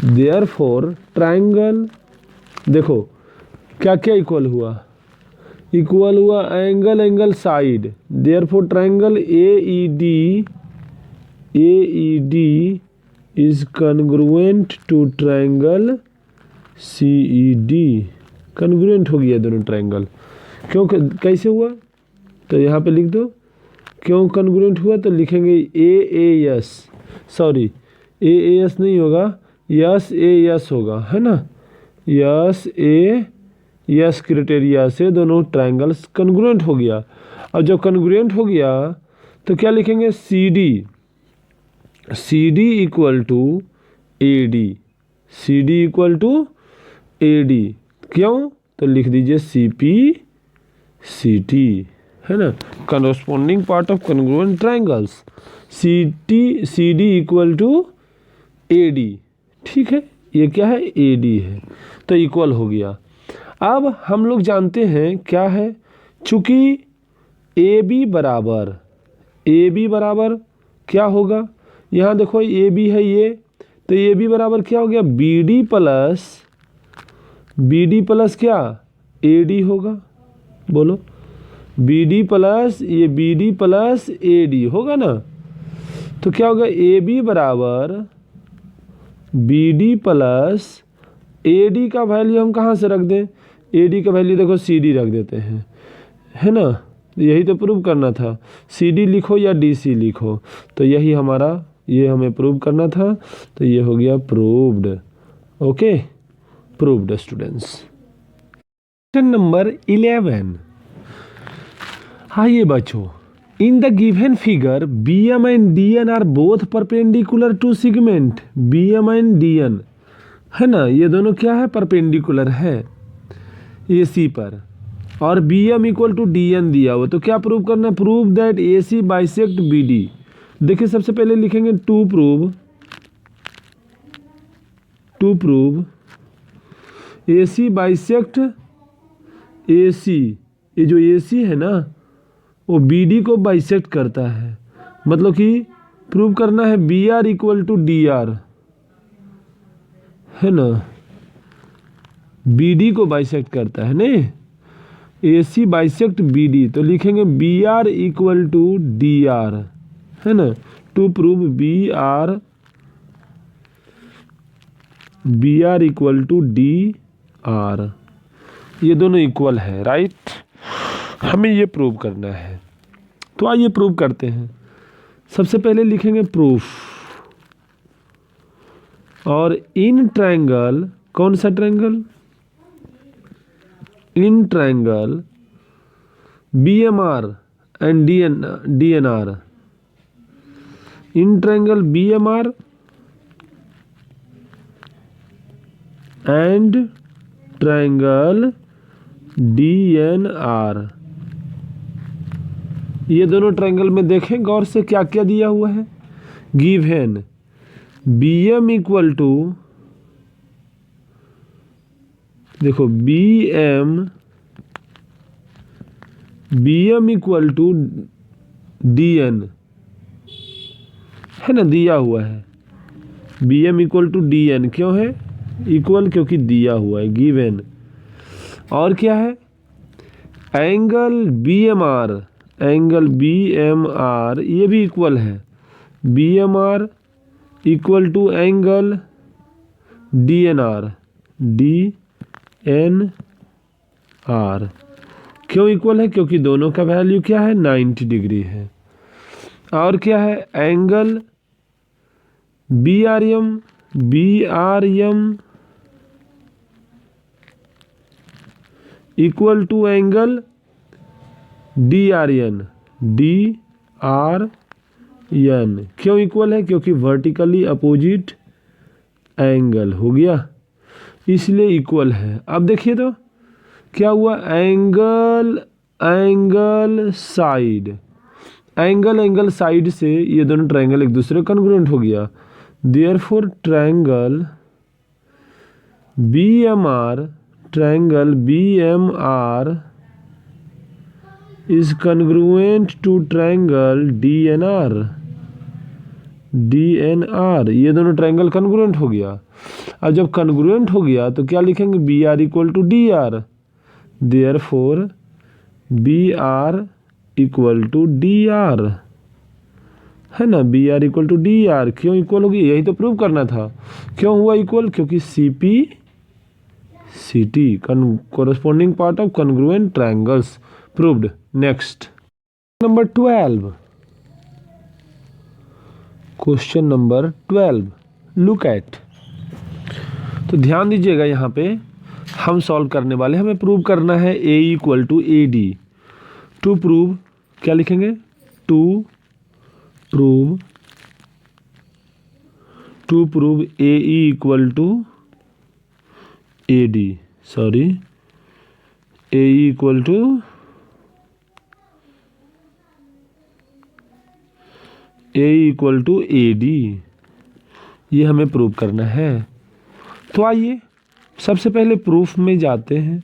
देयरफॉर ट्रायंगल, देखो क्या क्या इक्वल हुआ, angle side. Therefore triangle AED is congruent to triangle CED। Congruent हो गया दोनों ट्रायंगल। क्यों, कैसे हुआ, तो यहाँ पे लिख दो क्यों कॉन्ग्रुएंट हुआ, तो लिखेंगे AAS, सॉरी AAS नहीं होगा, SAS होगा, है ना, SAS क्राइटेरिया से दोनों ट्रायंगल्स कॉन्ग्रुएंट हो गया। अब जब कॉन्ग्रुएंट हो गया तो क्या लिखेंगे, CD equal to AD, CD equal to AD, क्यों, तो लिख दीजिए CPCT, है ना, corresponding part of congruent triangles, CD equal to AD, ठीक है, ये क्या है, AD है, तो इक्वल हो गया। अब हम लोग जानते हैं क्या है, चूंकि AB बराबर क्या होगा, यहाँ देखो AB है ये, तो AB बराबर क्या हो गया, BD प्लस क्या, AD होगा, बोलो, BD प्लस AD होगा ना, तो क्या होगा, AB बराबर BD प्लस AD का वैल्यू हम कहाँ से रख दें, AD का वैल्यू देखो CD रख देते हैं, है ना, यही तो प्रूव करना था, CD लिखो या DC लिखो, तो यही हमारा, ये हमें प्रूव करना था, तो ये हो गया proved. Okay, proved students. Question number 11, आइए बच्चों, in the given figure BM and DN are both perpendicular to segment, BM and DN, है ना, ये दोनों क्या है, परपेंडिकुलर है AC पर, और BM इक्वल टू DN दिया हुआ, तो क्या प्रूव करना है, prove that AC bisect BD। देखिए सबसे पहले लिखेंगे to prove AC bisect AC, ये जो AC है ना वो BD को बाइसेक्ट करता है, मतलब कि प्रूव करना है BR इक्वल टू DR, है ना, BD को बाइसेक्ट करता है ना, AC बाइसेक्ट BD, तो लिखेंगे BR इक्वल टू DR, है ना, to prove BR equal to DR, ये दोनों इक्वल है, राइट, हमें ये प्रूव करना है, तो आइए प्रूव करते हैं। सबसे पहले लिखेंगे प्रूफ, और इन ट्रायंगल, कौन सा triangle, in triangle BMR and DNR, in triangle BMR and triangle DNR, ये दोनों ट्रायंगल में देखें गौर से क्या क्या दिया हुआ है, गिवन BM इक्वल टू, देखो BM इक्वल टू DN, है ना, दिया हुआ है, BM इक्वल टू DN, क्यों है इक्वल, क्योंकि दिया हुआ है, गिवन। और क्या है, एंगल BMR, ये भी इक्वल है, BMR equal to angle DNR, क्यों इक्वल है, क्योंकि दोनों का वैल्यू क्या है, 90 डिग्री है। और क्या है, angle BRM equal to angle DRN, क्यों इक्वल है, क्योंकि वर्टिकली अपोजिट एंगल हो गया, इसलिए इक्वल है। अब देखिए तो क्या हुआ, एंगल साइड, एंगल साइड से ये दोनों ट्रायंगल एक दूसरे कॉन्ग्रुएंट हो गया। Therefore triangle BMR is congruent to triangle DNR। ये दोनों ट्रायंगल कॉन्ग्रुएंट हो गया। अब जब कॉन्ग्रुएंट हो गया तो क्या लिखेंगे, BR equal to DR। Therefore BR equal to DR, है ना। BR इक्वल टू DR क्यों इक्वल होगी, यही तो प्रूव करना था। क्यों हुआ इक्वल, क्योंकि CP/CT corresponding part of congruent triangles proved। Next number 12, question number 12 look at. तो ध्यान दीजिएगा, यहाँ पे हम सॉल्व करने वाले, हमें प्रूव करना है A equal to AD। To prove क्या लिखेंगे, to prove AE equal to AD, sorry AE equal to AD, ये हमें प्रूव करना है। तो आइए सबसे पहले प्रूफ में जाते हैं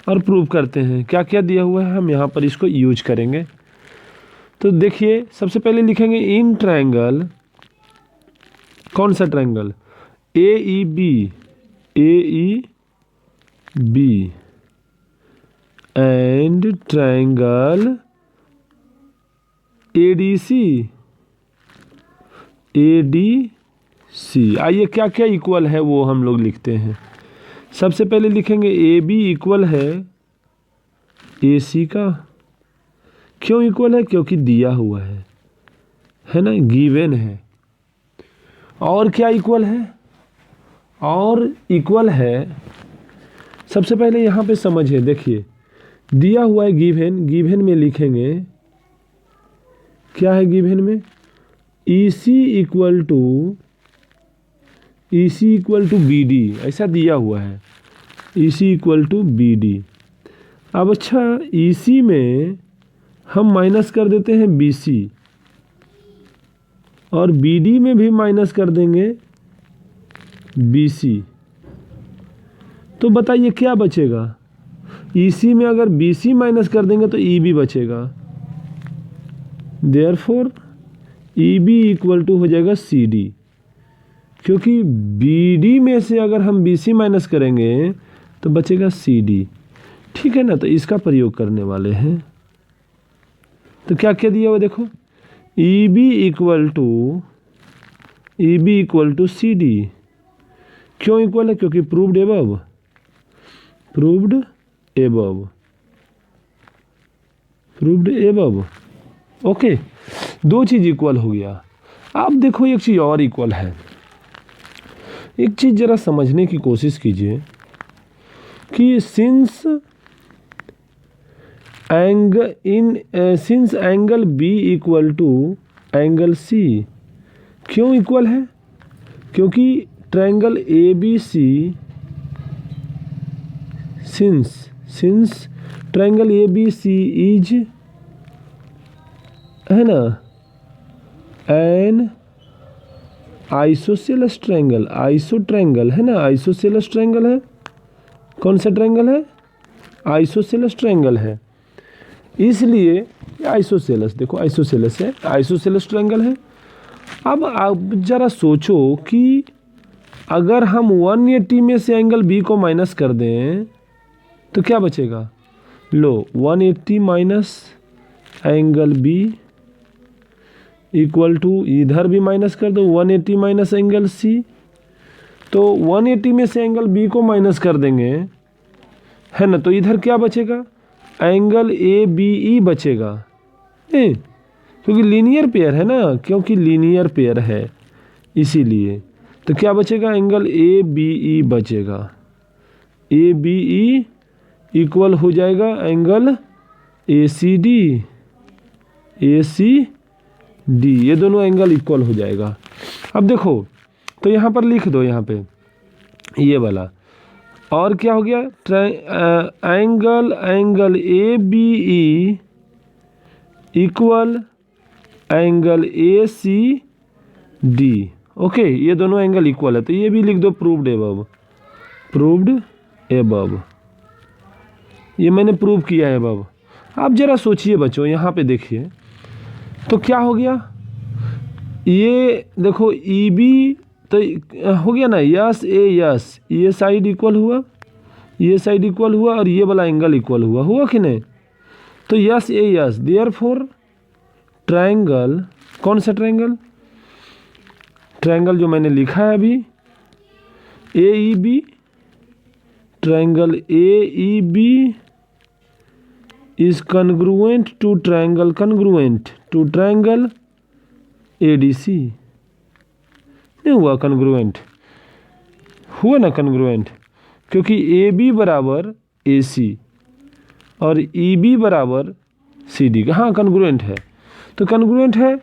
और प्रूव करते हैं। क्या क्या दिया हुआ है हम यहाँ पर इसको यूज करेंगे। तो देखिए सबसे पहले लिखेंगे इन ट्रायंगल, कौन सा triangle, AEB and triangle ADC। आइए क्या क्या इक्वल है वो हम लोग लिखते हैं। सबसे पहले लिखेंगे AB इक्वल है AC का। क्यों इक्वल है, क्योंकि दिया हुआ है ना, गिवन है। और क्या इक्वल है, और इक्वल है, सबसे पहले यहाँ पे समझिए, देखिए दिया हुआ है गिवन में लिखेंगे, क्या है गिवन में, EC इक्वल टू BD, ऐसा दिया हुआ है, EC इक्वल टू BD। अब अच्छा EC में हम माइनस कर देते हैं BC, और BD में भी माइनस कर देंगे BC। तो बताइए क्या बचेगा, EC में अगर BC माइनस कर देंगे तो EB बचेगा। देयरफॉर EB इक्वल टू हो जाएगा CD, क्योंकि BD में से अगर हम BC माइनस करेंगे तो बचेगा CD। ठीक है ना, तो इसका प्रयोग करने वाले हैं। तो क्या क्या दिया हुआ देखो, EB इक्वल टू CD। क्यों इक्वल है, क्योंकि प्रूव्ड एबव। ओके, दो चीज इक्वल हो गया। अब देखो एक चीज और इक्वल है। एक चीज जरा समझने की कोशिश कीजिए कि since angle B equal to angle C, क्यों इक्वल है, क्योंकि triangle ABC, since triangle ABC is, है ना, एन आइसोसेलेस ट्रायंगल, है ना, आइसोसेलेस ट्रायंगल है। कौन सा ट्रायंगल है, आइसोसेलेस ट्रायंगल है। इसलिए आइसोसेलेस, देखो आइसोसेलेस है, आइसोसेलेस ट्रायंगल है। अब जरा सोचो कि अगर हम 180 में से एंगल B को माइनस कर दें तो क्या बचेगा, लो 180 minus angle B equal to, इधर भी माइनस कर दो 180 माइनस एंगल C। तो 180 में से एंगल B को माइनस कर देंगे, है ना, तो इधर क्या बचेगा, एंगल ABE बचेगा, क्योंकि लीनियर पेयर है ना, क्योंकि लीनियर पेयर है इसीलिए। तो क्या बचेगा, एंगल ABE बचेगा। ABE इक्वल हो जाएगा एंगल ACD, ये दोनों एंगल इक्वल हो जाएगा। अब देखो तो यहाँ पर लिख दो, यहाँ पे ये वाला, और क्या हो गया, angle ABE equal angle A C D. Okay, ये दोनों एंगल इक्वल है तो ये भी लिख दो प्रूव्ड एबव। प्रूव्ड एबव, ये मैंने प्रूव किया है एबव। आप जरा सोचिए बच्चों, यहाँ पे देखिए तो क्या हो गया, ये देखो ई बी तो हो गया ना, यस ए यस, ये साइड इक्वल हुआ, ये साइड इक्वल हुआ और ये वाला एंगल इक्वल हुआ, हुआ कि नहीं? तो S A S, therefore triangle, कौन सा ट्रायंगल? ट्रायंगल जो मैंने लिखा है अभी, A E B, triangle A E B is congruent to triangle, congruent to triangle A D C. नहीं हुआ कन्ग्रुएंट? हुआ ना कन्ग्रुएंट, क्योंकि ए बी बराबर ए सी और ई बी बराबर सी डी। हाँ कन्ग्रुएंट है, तो कन्ग्रुएंट है,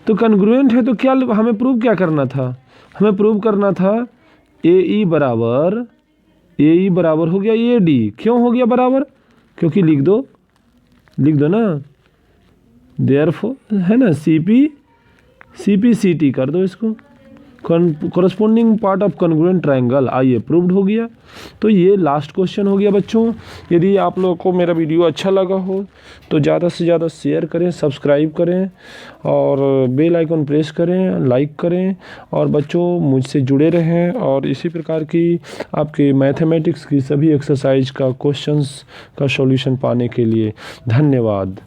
तो कन्ग्रुएंट है तो क्या हमें प्रूव क्या करना था? हमें प्रूव करना था ए ई बराबर हो गया ए डी। क्यों हो गया बराबर? क्योंकि लिख दो ना, देयरफॉर है ना, सी पी सी टी कर दो इसको, corresponding part of congruent triangle. आइए प्रूव्ड हो गया। तो ये लास्ट क्वेश्चन हो गया बच्चों। यदि आप लोगों को मेरा वीडियो अच्छा लगा हो तो ज़्यादा से ज़्यादा शेयर करें, सब्सक्राइब करें और बेल आइकन प्रेस करें, लाइक करें और बच्चों मुझसे जुड़े रहें। और इसी प्रकार की आपके मैथमेटिक्स की सभी एक्सरसाइज का क्वेश्चंस का सॉल्यूशन पाने के लिए धन्यवाद।